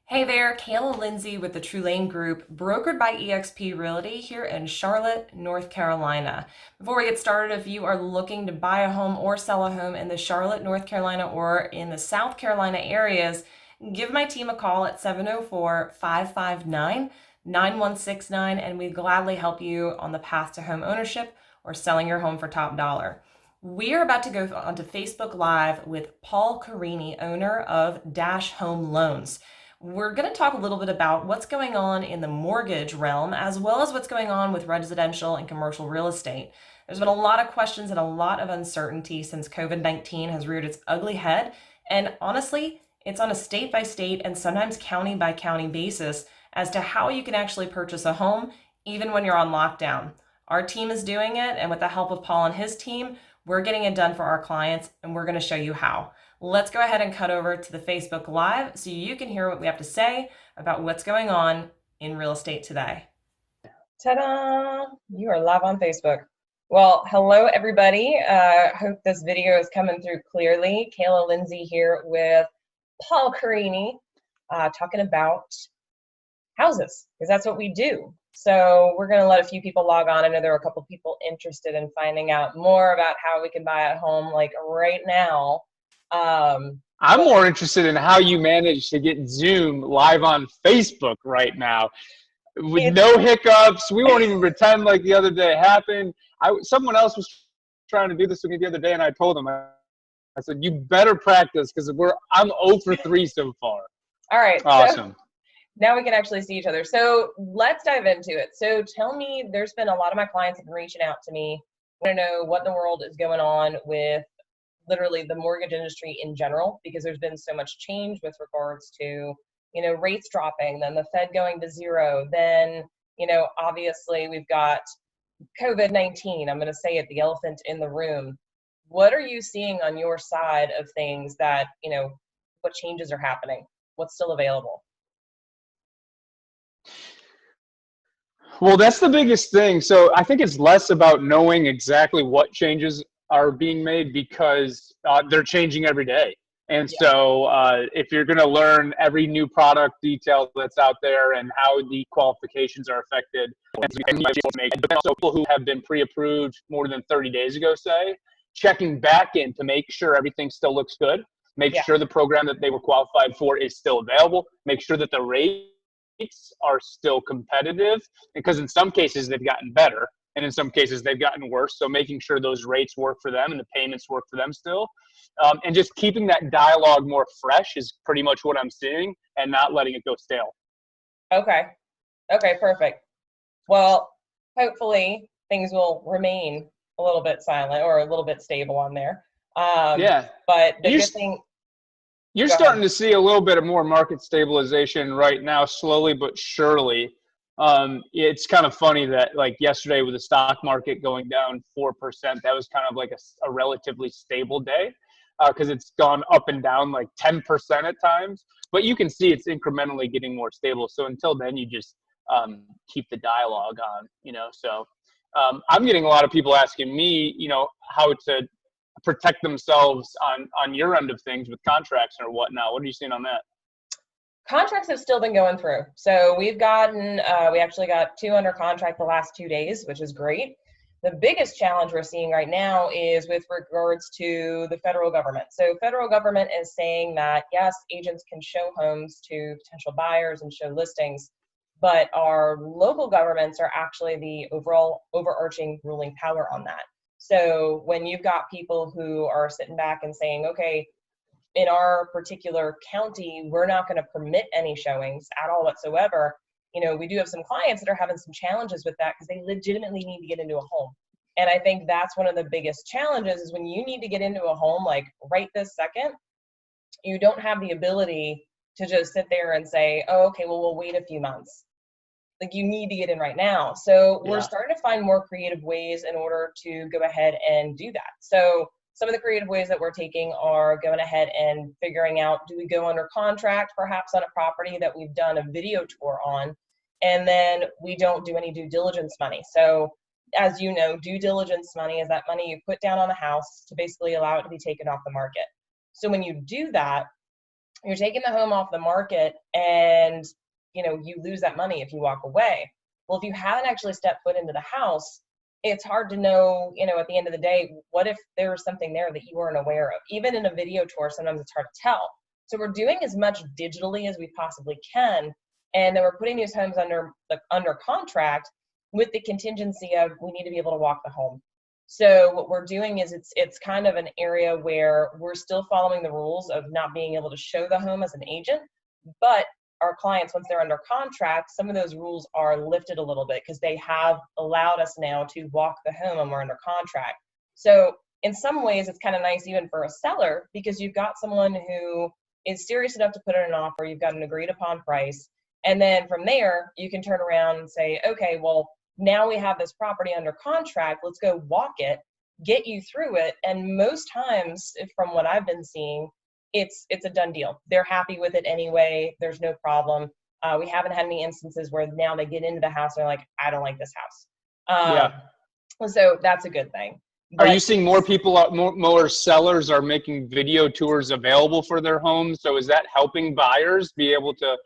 Hey there, Kayla Lindsay with the Trulane Group, brokered by eXp Realty here in Charlotte, North Carolina. Before we get started, if you are looking to buy a home or sell a home in the Charlotte, North Carolina, or in the South Carolina areas, give my team a call at 704-559-9169, and we'd gladly help you on the path to home ownership or selling your home for top dollar. We are about to go onto Facebook Live with Paul Carini, owner of Dash Home Loans. We're going to talk a little bit about what's going on in the mortgage realm, as well as what's going on with residential and commercial real estate. There's been a lot of questions and a lot of uncertainty since COVID-19 has reared its ugly head. And honestly, it's on a state by state and sometimes county by county basis as to how you can actually purchase a home, even when you're on lockdown. Our team is doing it, and with the help of Paul and his team, we're getting it done for our clients, and we're going to show you how. Let's go ahead and cut over to the Facebook Live so you can hear what we have to say about what's going on in real estate today. Ta-da! You are live on Facebook. Well, hello everybody. Hope this video is coming through clearly. Kayla Lindsay here with Paul Carini, talking about houses, because that's what we do. So we're going to let a few people log on. I know there are a couple people interested in finding out more about how we can buy a home like right now. I'm more interested in how you manage to get Zoom live on Facebook right now with no hiccups. We won't even pretend like the other day happened. Someone else was trying to do this with me the other day, and I told him, I said, you better practice because I'm 0 for 3 so far. All right. Awesome. So now we can actually see each other. So let's dive into it. So tell me, there's been a lot of my clients have been reaching out to me. I want to know what in the world is going on with literally the mortgage industry in general, because there's been so much change with regards to, rates dropping, then the Fed going to zero, then, obviously we've got COVID-19. I'm going to say it, the elephant in the room. What are you seeing on your side of things that, what changes are happening? What's still available? Well, that's the biggest thing. So I think it's less about knowing exactly what changes are being made because they're changing every day. And so if you're going to learn every new product detail that's out there and how the qualifications are affected, but also people who have been pre-approved more than 30 days ago, say, checking back in to make sure everything still looks good, make sure the program that they were qualified for is still available, make sure that the rates are still competitive, because in some cases they've gotten better and in some cases they've gotten worse. So making sure those rates work for them and the payments work for them still. And just keeping that dialogue more fresh is pretty much what I'm seeing, and not letting it go stale. Okay, perfect. Well, hopefully things will remain a little bit silent or a little bit stable on there. But the good thing... You're starting to see a little bit of more market stabilization right now, slowly but surely. It's kind of funny that like yesterday with the stock market going down 4%, that was kind of like a relatively stable day because it's gone up and down like 10% at times. But you can see it's incrementally getting more stable. So until then, you just keep the dialogue on, So I'm getting a lot of people asking me, how to protect themselves on your end of things with contracts or whatnot. What are you seeing on that? Contracts have still been going through. So we've gotten, we actually got 2 under contract the last 2 days, which is great. The biggest challenge we're seeing right now is with regards to the federal government. So federal government is saying that, yes, agents can show homes to potential buyers and show listings, but our local governments are actually the overall overarching ruling power on that. So when you've got people who are sitting back and saying, okay, in our particular county, we're not going to permit any showings at all whatsoever. We do have some clients that are having some challenges with that because they legitimately need to get into a home. And I think that's one of the biggest challenges is when you need to get into a home, like right this second, you don't have the ability to just sit there and say, oh, okay, well, we'll wait a few months. Like you need to get in right now. So we're starting to find more creative ways in order to go ahead and do that. So some of the creative ways that we're taking are going ahead and figuring out, do we go under contract perhaps on a property that we've done a video tour on, and then we don't do any due diligence money. So as you know, due diligence money is that money you put down on the house to basically allow it to be taken off the market. So when you do that, you're taking the home off the market, and you lose that money if you walk away. Well, if you haven't actually stepped foot into the house, it's hard to know, at the end of the day, what if there was something there that you weren't aware of. Even in a video tour, sometimes it's hard to tell. So we're doing as much digitally as we possibly can, and then we're putting these homes under contract with the contingency of we need to be able to walk the home. So what we're doing is it's kind of an area where we're still following the rules of not being able to show the home as an agent, but our clients, once they're under contract, some of those rules are lifted a little bit because they have allowed us now to walk the home when we're under contract. So in some ways, it's kind of nice even for a seller, because you've got someone who is serious enough to put in an offer, you've got an agreed upon price, and then from there, you can turn around and say, okay, well, now we have this property under contract, let's go walk it, get you through it. And most times, from what I've been seeing, it's a done deal. They're happy with it anyway. There's no problem. We haven't had any instances where now they get into the house and they're like, I don't like this house. Yeah. So that's a good thing. Are you seeing more people, more sellers are making video tours available for their homes? So is that helping buyers be able to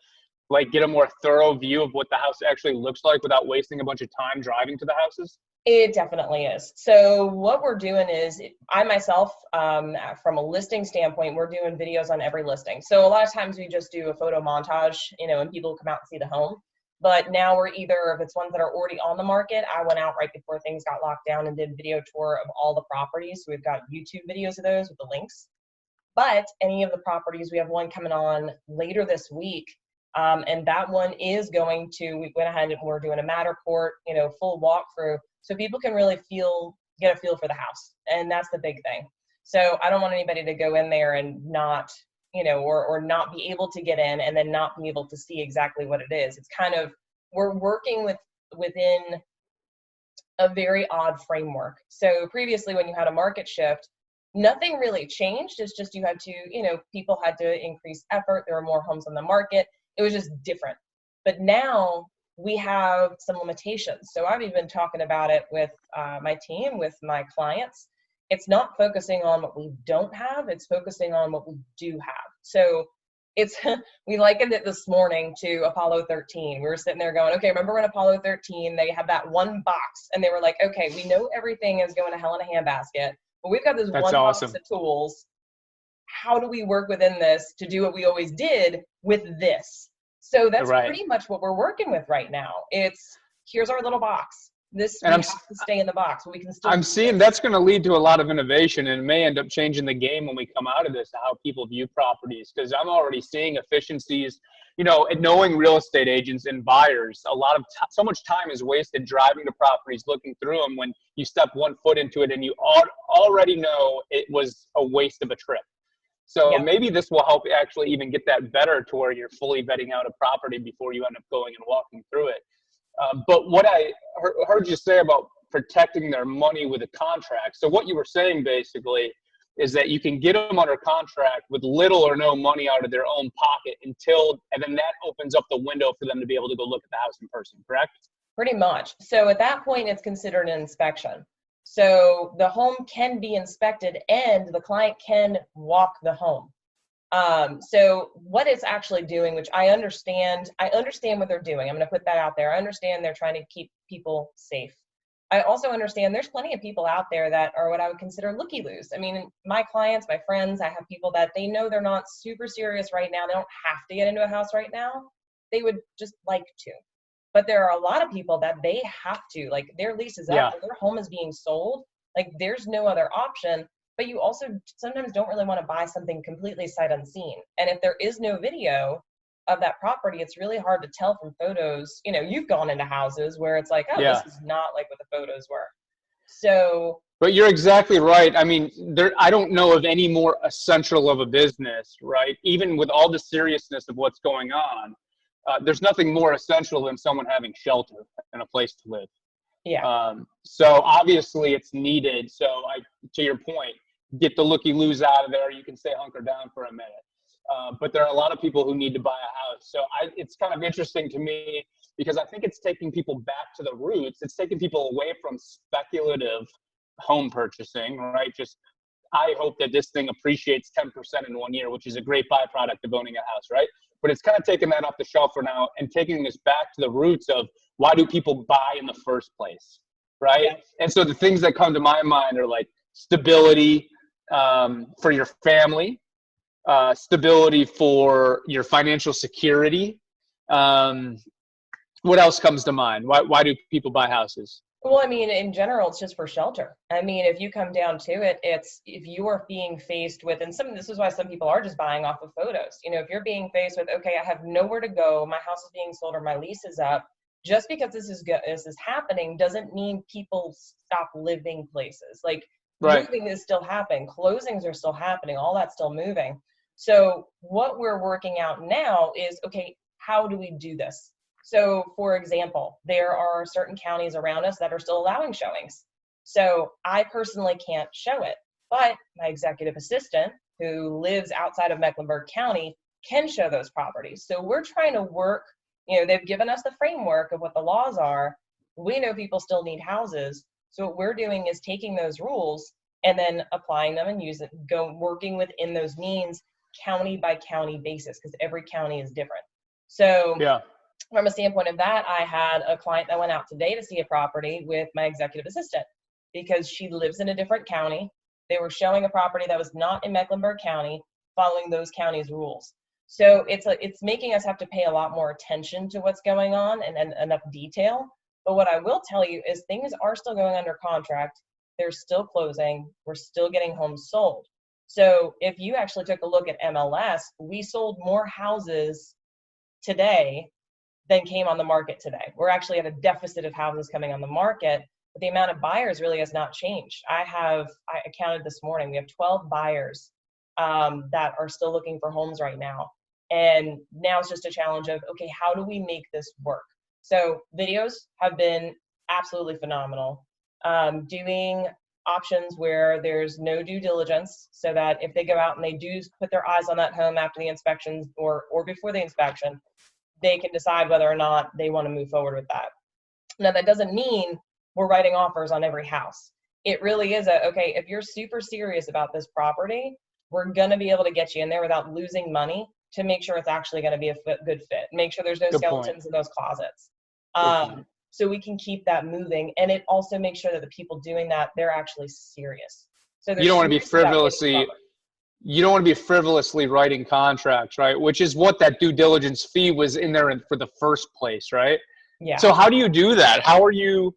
get a more thorough view of what the house actually looks like without wasting a bunch of time driving to the houses? It definitely is. So what we're doing is, I myself, from a listing standpoint, we're doing videos on every listing. So a lot of times we just do a photo montage, and people come out and see the home. But now we're either, if it's ones that are already on the market, I went out right before things got locked down and did a video tour of all the properties. So we've got YouTube videos of those with the links. But any of the properties, we have one coming on later this week. And that one is we went ahead and we're doing a Matterport, full walkthrough, so people can really get a feel for the house. And that's the big thing. So I don't want anybody to go in there and not, or not be able to get in and then not be able to see exactly what it is. It's kind of, we're working within a very odd framework. So previously, when you had a market shift, nothing really changed. It's just you had to, people had to increase effort. There were more homes on the market. It was just different. But now we have some limitations. So I've even been talking about it with my team, with my clients. It's not focusing on what we don't have. It's focusing on what we do have. So we likened it this morning to Apollo 13. We were sitting there going, okay, remember when Apollo 13, they had that one box and they were like, okay, we know everything is going to hell in a handbasket, but we've got this one box of tools. How do we work within this to do what we always did with this? So that's pretty much what we're working with right now. Here's our little box. We have to stay in the box. We can still. I'm seeing that's going to lead to a lot of innovation, and may end up changing the game when we come out of this, how people view properties. Because I'm already seeing efficiencies, and knowing real estate agents and buyers, so much time is wasted driving to properties, looking through them, when you step one foot into it and you already know it was a waste of a trip. So maybe this will help actually even get that better, to where you're fully vetting out a property before you end up going and walking through it. But what I heard you say about protecting their money with a contract. So what you were saying basically is that you can get them under contract with little or no money out of their own pocket and then that opens up the window for them to be able to go look at the house in person, correct? Pretty much. So at that point, it's considered an inspection. So the home can be inspected and the client can walk the home. So what it's actually doing, which I understand what they're doing. I'm going to put that out there. I understand they're trying to keep people safe. I also understand there's plenty of people out there that are what I would consider looky-loos. I mean, my clients, my friends, I have people that they know they're not super serious right now. They don't have to get into a house right now. They would just like to. But there are a lot of people that they have to, like their lease is up, or their home is being sold. Like there's no other option. But you also sometimes don't really want to buy something completely sight unseen. And if there is no video of that property, it's really hard to tell from photos. You've gone into houses where it's like, this is not like what the photos were. So. But you're exactly right. I mean, I don't know of any more essential of a business, right? Even with all the seriousness of what's going on, there's nothing more essential than someone having shelter and a place to live. Yeah. So obviously it's needed. So to your point, get the looky-loos out of there. You can stay hunker down for a minute. But there are a lot of people who need to buy a house. So it's kind of interesting to me, because I think it's taking people back to the roots. It's taking people away from speculative home purchasing, right? Just I hope that this thing appreciates 10% in 1 year, which is a great byproduct of owning a house, right? But it's kind of taking that off the shelf for now and taking this back to the roots of why do people buy in the first place, right? Yeah. And so the things that come to my mind are like stability for your family, stability for your financial security. What else comes to mind? Why do people buy houses? Well, I mean, in general, it's just for shelter. I mean, if you come down to it, it's if you are being faced with, and this is why some people are just buying off of photos. You know, if you're being faced with, okay, I have nowhere to go, my house is being sold or my lease is up, just because this is happening doesn't mean people stop living places. Like Right. moving is still happening, closings are still happening, all that's still moving. So what we're working out now is, okay, how do we do this? So, for example, there are certain counties around us that are still allowing showings. So I personally can't show it, but my executive assistant, who lives outside of Mecklenburg County, can show those properties. So we're trying to work, you know, they've given us the framework of what the laws are. We know people still need houses. So what we're doing is taking those rules and then applying them and working within those means, county by county basis, because every county is different. So Yeah. from a standpoint of that, I had a client that went out today to see a property with my executive assistant because she lives in a different county. They were showing a property that was not in Mecklenburg County, following those counties' rules. So it's making us have to pay a lot more attention to what's going on and enough detail. But what I will tell you is things are still going under contract. They're still closing. We're still getting homes sold. So if you actually took a look at MLS, we sold more houses today than came on the market today. We're actually at a deficit of houses coming on the market, but the amount of buyers really has not changed. I counted this morning, we have 12 buyers that are still looking for homes right now. And now it's just a challenge of, okay, how do we make this work? So videos have been absolutely phenomenal. Doing options where there's no due diligence, so that if they go out and they do put their eyes on that home after the inspections or before the inspection, they can decide whether or not they want to move forward with that. Now, that doesn't mean we're writing offers on every house. It really is okay, if you're super serious about this property, we're going to be able to get you in there without losing money to make sure it's actually going to be a good fit. Make sure there's no skeletons in those closets. So we can keep that moving. And it also makes sure that the people doing that, they're actually serious. So you don't want to be frivolously writing contracts, right? Which is what that due diligence fee was in there for the first place, right? Yeah. So how do you do that? How are you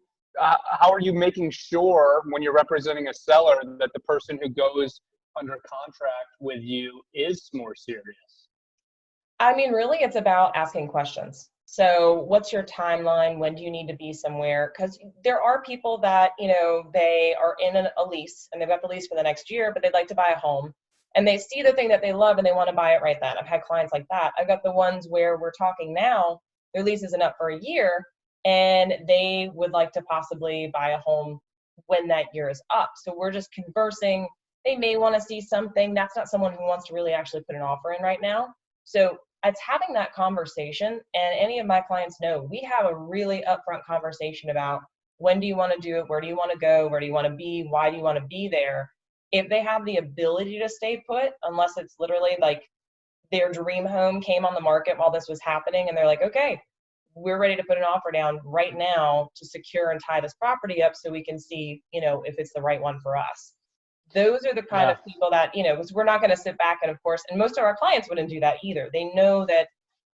making sure when you're representing a seller that the person who goes under contract with you is more serious? I mean, really, it's about asking questions. So what's your timeline? When do you need to be somewhere? Because there are people that, you know, they are in a lease and they've got the lease for the next year, but they'd like to buy a home and they see the thing that they love and they want to buy it right then. I've had clients like that. I've got the ones where we're talking now, their lease isn't up for a year and they would like to possibly buy a home when that year is up. So we're just conversing. They may want to see something. That's not someone who wants to really actually put an offer in right now. So it's having that conversation, and any of my clients know we have a really upfront conversation about when do you want to do it, where do you want to go, where do you want to be, why do you want to be there. If they have the ability to stay put, unless it's literally like their dream home came on the market while this was happening and they're like, okay, we're ready to put an offer down right now to secure and tie this property up so we can see, you know, if it's the right one for us. Those are the kind of people that, you know, because we're not going to sit back and, of course, and most of our clients wouldn't do that either. They know that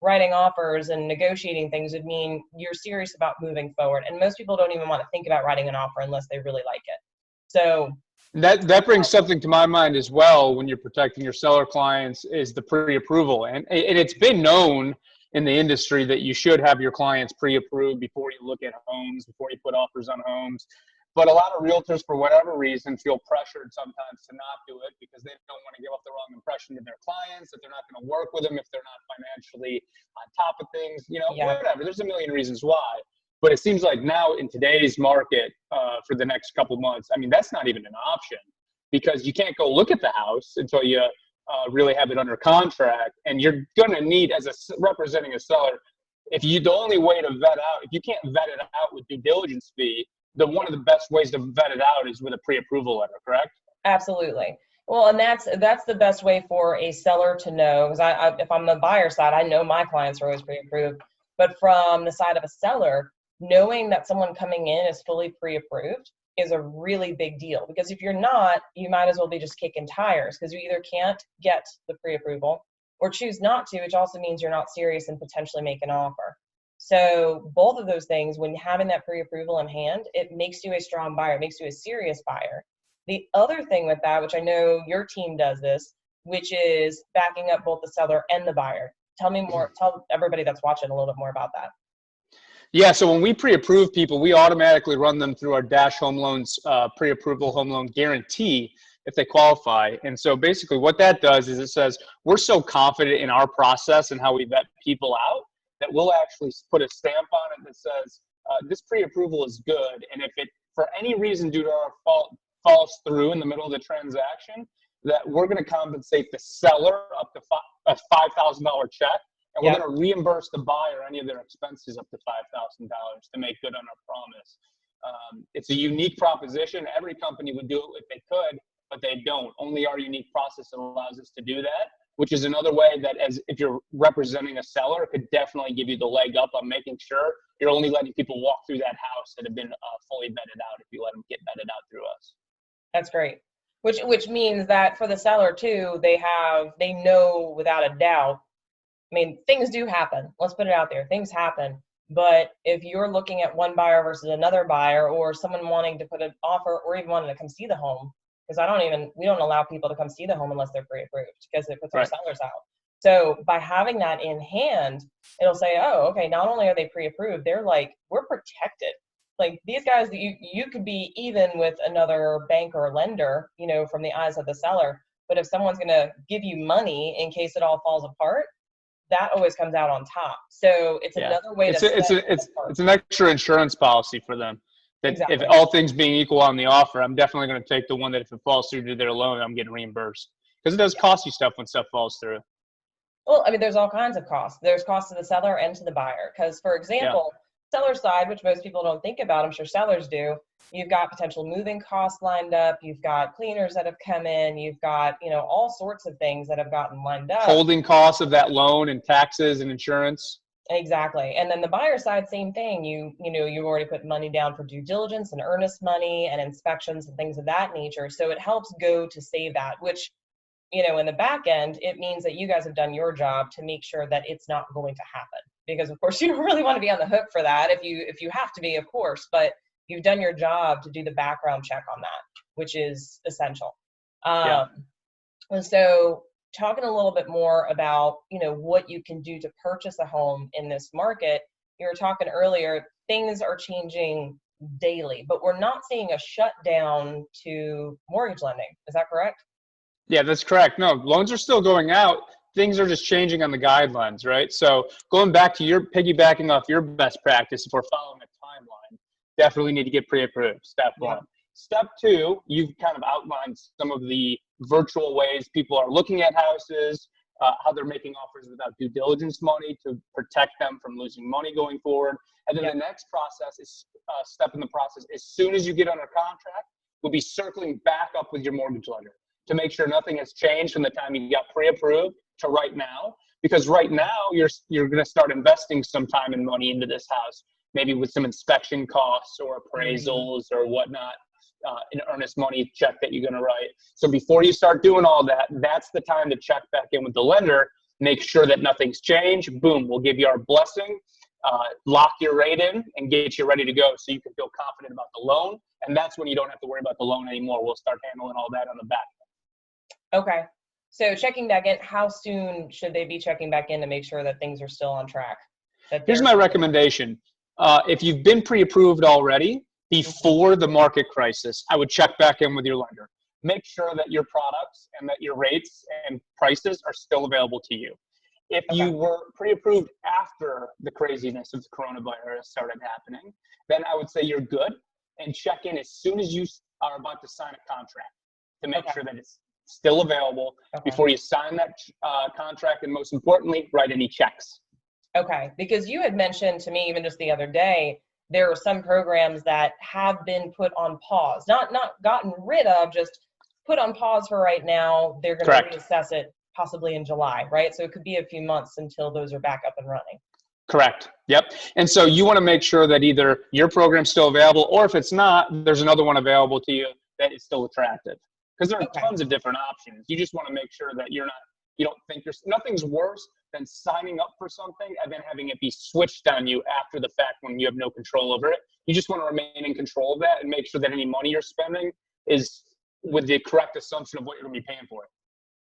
writing offers and negotiating things would mean you're serious about moving forward. And most people don't even want to think about writing an offer unless they really like it. So that brings something to my mind as well when you're protecting your seller clients is the pre-approval. And it's been known in the industry that you should have your clients pre-approved before you look at homes, before you put offers on homes. But a lot of realtors, for whatever reason, feel pressured sometimes to not do it because they don't want to give off the wrong impression to their clients, that they're not going to work with them if they're not financially on top of things, you know, whatever. There's a million reasons why. But it seems like now in today's market for the next couple months, I mean, that's not even an option because you can't go look at the house until you really have it under contract. And you're going to need, as representing a seller, the only way to vet out, if you can't vet it out with due diligence fee, one of the best ways to vet it out is with a pre-approval letter, correct? Absolutely. Well, and that's the best way for a seller to know, because if I'm the buyer side, I know my clients are always pre-approved. But from the side of a seller, knowing that someone coming in is fully pre-approved is a really big deal. Because if you're not, you might as well be just kicking tires, because you either can't get the pre-approval or choose not to, which also means you're not serious and potentially make an offer. So both of those things, when having that pre-approval in hand, it makes you a strong buyer, it makes you a serious buyer. The other thing with that, which I know your team does this, which is backing up both the seller and the buyer. Tell me more, tell everybody that's watching a little bit more about that. Yeah, so when we pre-approve people, we automatically run them through our Dash Home Loans pre-approval home loan guarantee if they qualify. And so basically what that does is it says we're so confident in our process and how we vet people out that we'll actually put a stamp on it that says this pre-approval is good. And if it, for any reason due to our fault, falls through in the middle of the transaction, that we're going to compensate the seller up to a $5,000 check. And we're going to reimburse the buyer any of their expenses up to $5,000 to make good on our promise. It's a unique proposition. Every company would do it if they could, but they don't. Only our unique process allows us to do that, which is another way that, as if you're representing a seller, it could definitely give you the leg up on making sure you're only letting people walk through that house that have been fully vetted out if you let them get vetted out through us. That's great. Which means that for the seller too, they know without a doubt. I mean, things do happen. Let's put it out there. Things happen. But if you're looking at one buyer versus another buyer, or someone wanting to put an offer or even wanting to come see the home, because we don't allow people to come see the home unless they're pre-approved, because it puts our sellers out. So by having that in hand, it'll say, oh, okay, not only are they pre-approved, they're like, we're protected. Like these guys, you could be even with another bank or lender, from the eyes of the seller. But if someone's going to give you money in case it all falls apart, that always comes out on top. So it's another way it's an extra insurance policy for them. That if all things being equal on the offer, I'm definitely going to take the one that if it falls through to their loan, I'm getting reimbursed, because it does cost you stuff when stuff falls through. Well, I mean, there's all kinds of costs. There's costs to the seller and to the buyer. Because, for example, seller side, which most people don't think about, I'm sure sellers do, you've got potential moving costs lined up. You've got cleaners that have come in. You've got, all sorts of things that have gotten lined up. Holding costs of that loan and taxes and insurance. Exactly. And then the buyer side, same thing. You've already put money down for due diligence and earnest money and inspections and things of that nature. So it helps go to save that, which, in the back end, it means that you guys have done your job to make sure that it's not going to happen. Because of course you don't really want to be on the hook for that if you have to be, of course, but you've done your job to do the background check on that, which is essential. And so talking a little bit more about, what you can do to purchase a home in this market. You were talking earlier, things are changing daily, but we're not seeing a shutdown to mortgage lending. Is that correct? Yeah, that's correct. No, loans are still going out. Things are just changing on the guidelines, right? So going back to piggybacking off your best practice, if we're following a timeline, definitely need to get pre-approved, step one. Step two, you've kind of outlined some of the virtual ways people are looking at houses, how they're making offers without due diligence money to protect them from losing money going forward. And then the next process is step in the process. As soon as you get under contract, we'll be circling back up with your mortgage lender to make sure nothing has changed from the time you got pre-approved to right now. Because right now you're going to start investing some time and money into this house, maybe with some inspection costs or appraisals or whatnot, an earnest money check that you're going to write. So before you start doing all that, that's the time to check back in with the lender, make sure that nothing's changed. Boom, we'll give you our blessing, lock your rate in and get you ready to go so you can feel confident about the loan. And that's when you don't have to worry about the loan anymore. We'll start handling all that on the back. Okay. So checking back in, how soon should they be checking back in to make sure that things are still on track? Here's my recommendation. If you've been pre-approved already before the market crisis, I would check back in with your lender. Make sure that your products and that your rates and prices are still available to you. If you were pre-approved after the craziness of the coronavirus started happening, then I would say you're good, and check in as soon as you are about to sign a contract to make sure that it's still available before you sign that contract, and most importantly, write any checks. Okay, because you had mentioned to me even just the other day, there are some programs that have been put on pause, not gotten rid of, just put on pause for right now. They're going to Correct. reassess it possibly in July, right? So it could be a few months until those are back up and running. Correct. Yep. And so you want to make sure that either your program's still available, or if it's not, there's another one available to you that is still attractive. Because there are Okay. tons of different options. You just want to make sure that you don't think nothing's worse than signing up for something and then having it be switched on you after the fact when you have no control over it. You just want to remain in control of that and make sure that any money you're spending is with the correct assumption of what you're going to be paying for it.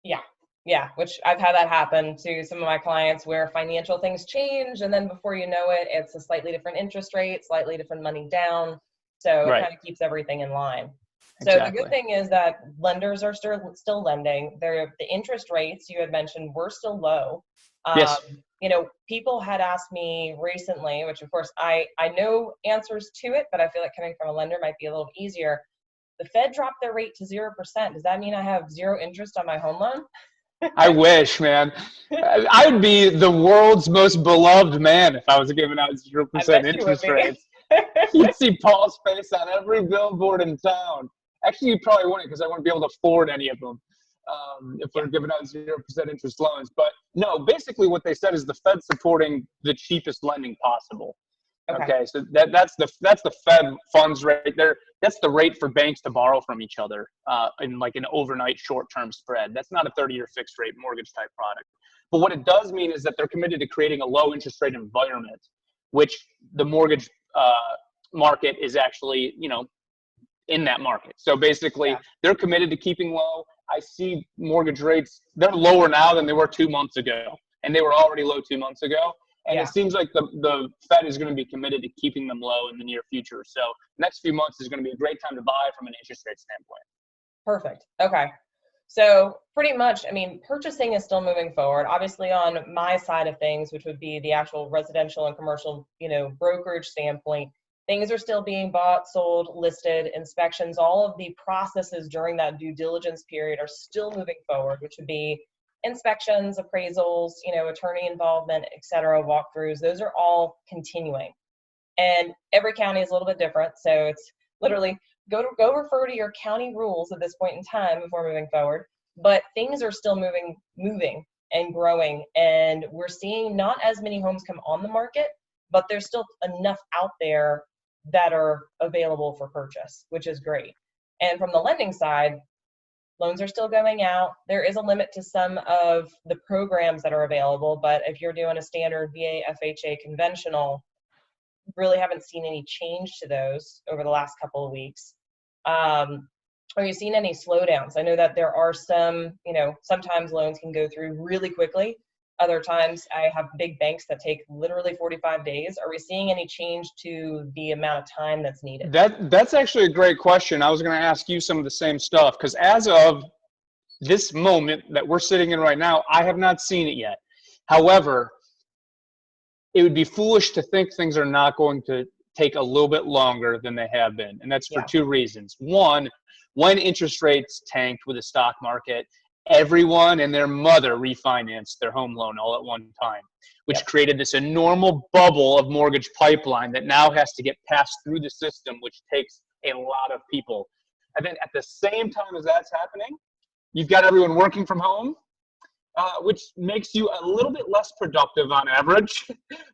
Yeah. Yeah, which I've had that happen to some of my clients where financial things change, and then before you know it, it's a slightly different interest rate, slightly different money down. So it Right. kind of keeps everything in line. So Exactly. the good thing is that lenders are still lending. The interest rates you had mentioned were still low. Yes. People had asked me recently, which of course I know answers to it, but I feel like coming from a lender might be a little easier. The Fed dropped their rate to 0%. Does that mean I have zero interest on my home loan? I wish, man. I would be the world's most beloved man if I was giving out 0% interest rates. You'd see Paul's face on every billboard in town. Actually, you probably wouldn't, because I wouldn't be able to afford any of them if we're giving out 0% interest loans. But no, basically what they said is the Fed's supporting the cheapest lending possible. Okay, so that's the Fed funds rate there. That's the rate for banks to borrow from each other in like an overnight short-term spread. That's not a 30-year fixed rate mortgage type product. But what it does mean is that they're committed to creating a low interest rate environment, which the mortgage market is actually, in that market. So basically, they're committed to keeping low. I see mortgage rates, they're lower now than they were 2 months ago, and they were already low 2 months ago. And it seems like the Fed is going to be committed to keeping them low in the near future. So next few months is going to be a great time to buy from an interest rate standpoint. Perfect. Okay. So pretty much, purchasing is still moving forward. Obviously on my side of things, which would be the actual residential and commercial, brokerage standpoint, things are still being bought, sold, listed, inspections, all of the processes during that due diligence period are still moving forward, which would be inspections, appraisals, attorney involvement, et cetera, walkthroughs. Those are all continuing. And every county is a little bit different. So it's literally go refer to your county rules at this point in time before moving forward. But things are still moving and growing. And we're seeing not as many homes come on the market, but there's still enough out there that are available for purchase, which is great. And from the lending side, loans are still going out. There is a limit to some of the programs that are available, but if you're doing a standard VA, FHA conventional, really haven't seen any change to those over the last couple of weeks. Are you seeing any slowdowns? I know that there are some, sometimes loans can go through really quickly. Other times I have big banks that take literally 45 days. Are we seeing any change to the amount of time that's needed? That's actually a great question. I was going to ask you some of the same stuff, because as of this moment that we're sitting in right now, I have not seen it yet. However, it would be foolish to think things are not going to take a little bit longer than they have been. And that's for two reasons. One, when interest rates tanked with the stock market, everyone and their mother refinanced their home loan all at one time, which created this enormous bubble of mortgage pipeline that now has to get passed through the system, which takes a lot of people. And then at the same time as that's happening, you've got everyone working from home, which makes you a little bit less productive on average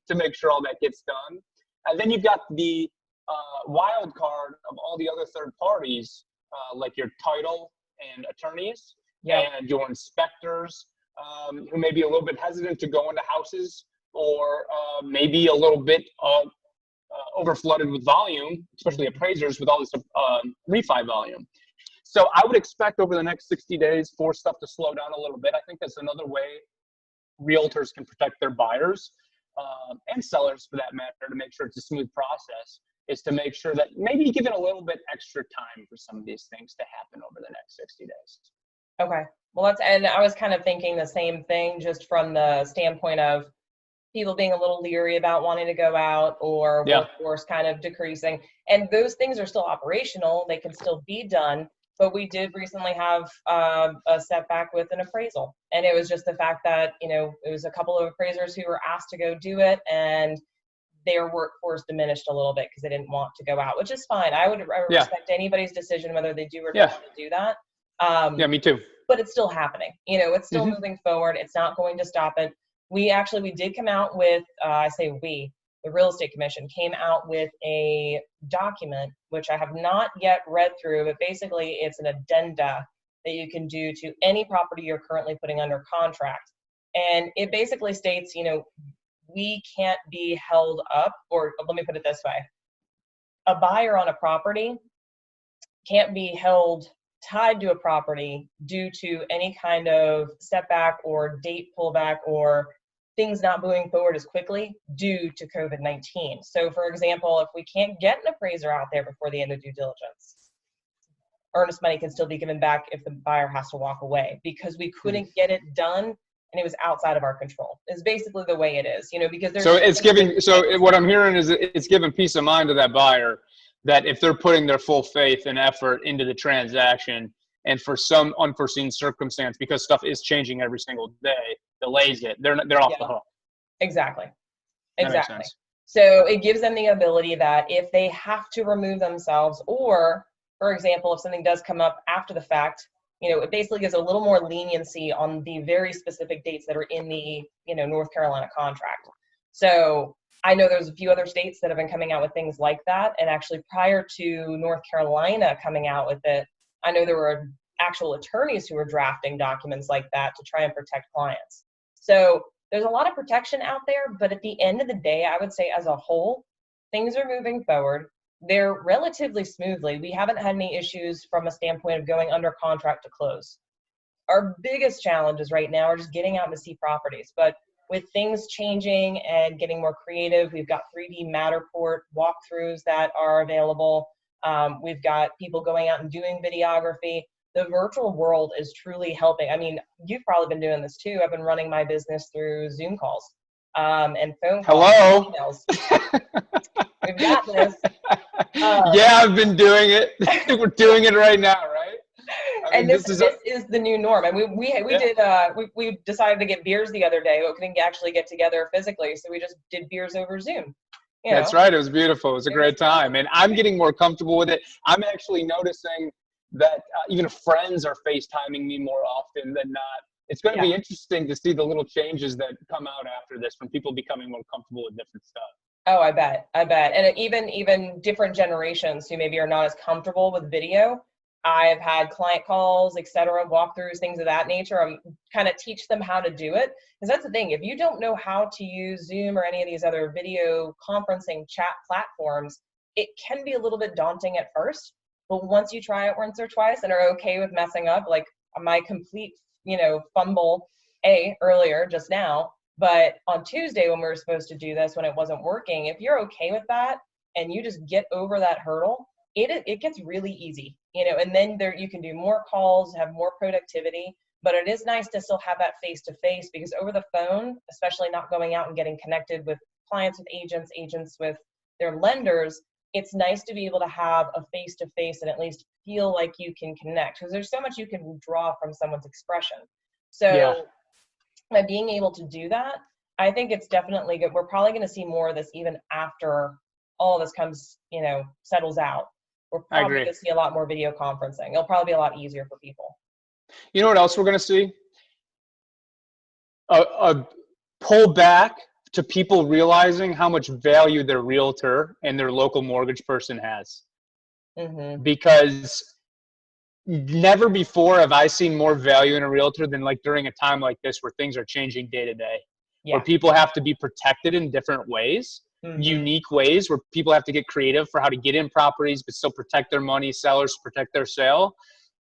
to make sure all that gets done. And then you've got the wild card of all the other third parties, like your title and attorneys and your inspectors, who may be a little bit hesitant to go into houses, or maybe a little bit overflooded with volume, especially appraisers with all this refi volume. So I would expect over the next 60 days for stuff to slow down a little bit. I think that's another way realtors can protect their buyers and sellers, for that matter, to make sure it's a smooth process, is to make sure that maybe give it a little bit extra time for some of these things to happen over the next 60 days. Okay. Well, and I was kind of thinking the same thing, just from the standpoint of people being a little leery about wanting to go out, or workforce kind of decreasing. And those things are still operational. They can still be done. But we did recently have a setback with an appraisal. And it was just the fact that, it was a couple of appraisers who were asked to go do it, and their workforce diminished a little bit because they didn't want to go out, which is fine. I would respect anybody's decision whether they do or don't want to do that. Yeah, me too. But it's still happening. It's still Mm-hmm. moving forward. It's not going to stop it. We did come out with, the Real Estate Commission came out with a document, which I have not yet read through, but basically it's an addenda that you can do to any property you're currently putting under contract. And it basically states, we can't be held up, or let me put it this way. A buyer on a property can't be held tied to a property due to any kind of setback or date pullback or things not moving forward as quickly due to COVID-19. So for example, if we can't get an appraiser out there before the end of due diligence, earnest money can still be given back if the buyer has to walk away because we couldn't get it done and it was outside of our control. Is basically the way it is, because there's what I'm hearing is it's giving peace of mind to that buyer that if they're putting their full faith and effort into the transaction and for some unforeseen circumstance, because stuff is changing every single day, delays it, they're off the hook. Exactly. That makes sense. So it gives them the ability that if they have to remove themselves, or for example, if something does come up after the fact, it basically gives a little more leniency on the very specific dates that are in the, North Carolina contract. So I know there's a few other states that have been coming out with things like that. And actually prior to North Carolina coming out with it, I know there were actual attorneys who were drafting documents like that to try and protect clients. So there's a lot of protection out there, but at the end of the day, I would say as a whole, things are moving forward. They're relatively smoothly. We haven't had any issues from a standpoint of going under contract to close. Our biggest challenges right now are just getting out to see properties. But with things changing and getting more creative, we've got 3D Matterport walkthroughs that are available. We've got people going out and doing videography. The virtual world is truly helping. I mean, you've probably been doing this too. I've been running my business through Zoom calls and phone calls. Hello. And emails. We've got this. Yeah, I've been doing it. We're doing it right now, right? And this is the new norm. And we decided to get beers the other day, but we couldn't actually get together physically, so we just did beers over Zoom. That's right. It was beautiful. It was a great time, and I'm getting more comfortable with it. I'm actually noticing that even friends are FaceTiming me more often than not. It's going to be interesting to see the little changes that come out after this from people becoming more comfortable with different stuff. Oh, I bet. And even different generations who maybe are not as comfortable with video. I've had client calls, etc., walkthroughs, things of that nature. I'm kind of teach them how to do it. Because that's the thing. If you don't know how to use Zoom or any of these other video conferencing chat platforms, it can be a little bit daunting at first. But once you try it once or twice and are okay with messing up, like my complete, fumble earlier just now, but on Tuesday when we were supposed to do this, when it wasn't working, if you're okay with that and you just get over that hurdle, it gets really easy, and then you can do more calls, have more productivity. But it is nice to still have that face-to-face, because over the phone, especially not going out and getting connected with clients, with agents with their lenders, it's nice to be able to have a face-to-face and at least feel like you can connect, because there's so much you can draw from someone's expression. So by being able to do that, I think it's definitely good. We're probably going to see more of this even after all of this comes, settles out. We're probably going to see a lot more video conferencing. It'll probably be a lot easier for people. You know what else we're going to see? A pull back to people realizing how much value their realtor and their local mortgage person has. Mm-hmm. Because never before have I seen more value in a realtor than like during a time like this where things are changing day to day, where people have to be protected in different ways, unique ways, where people have to get creative for how to get in properties but still protect their money, sellers protect their sale.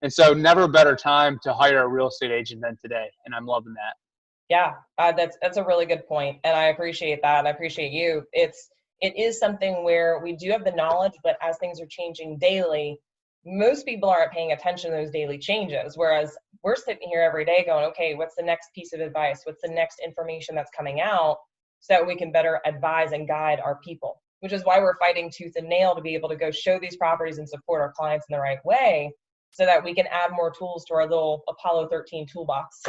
And so never a better time to hire a real estate agent than today. And I'm loving that. Yeah, that's a really good point. And I appreciate that. And I appreciate you. It is something where we do have the knowledge, but as things are changing daily, most people aren't paying attention to those daily changes. Whereas we're sitting here every day going, okay, what's the next piece of advice? What's the next information that's coming out so that we can better advise and guide our people, which is why we're fighting tooth and nail to be able to go show these properties and support our clients in the right way so that we can add more tools to our little Apollo 13 toolbox.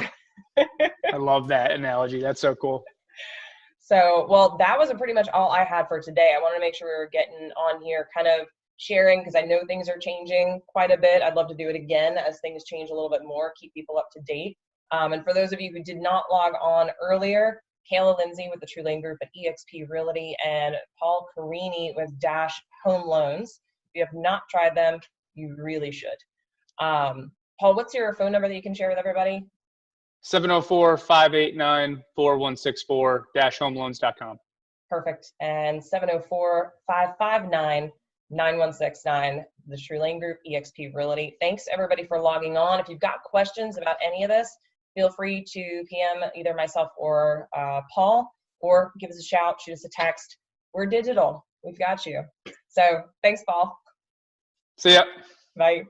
I love that analogy. That's so cool. So, well, that was pretty much all I had for today. I wanted to make sure we were getting on here kind of sharing, because I know things are changing quite a bit. I'd love to do it again as things change a little bit more, keep people up to date. And for those of you who did not log on earlier, Kayla Lindsay with the Trulane Group at eXp Realty and Paul Carini with Dash Home Loans. If you have not tried them, you really should. Paul, what's your phone number that you can share with everybody? 704-589-4164, homeloans.com. Perfect. And 704-559-9169, the Trulane Group, eXp Realty. Thanks everybody for logging on. If you've got questions about any of this, feel free to PM either myself or Paul, or give us a shout, shoot us a text. We're digital. We've got you. So thanks, Paul. See ya. Bye.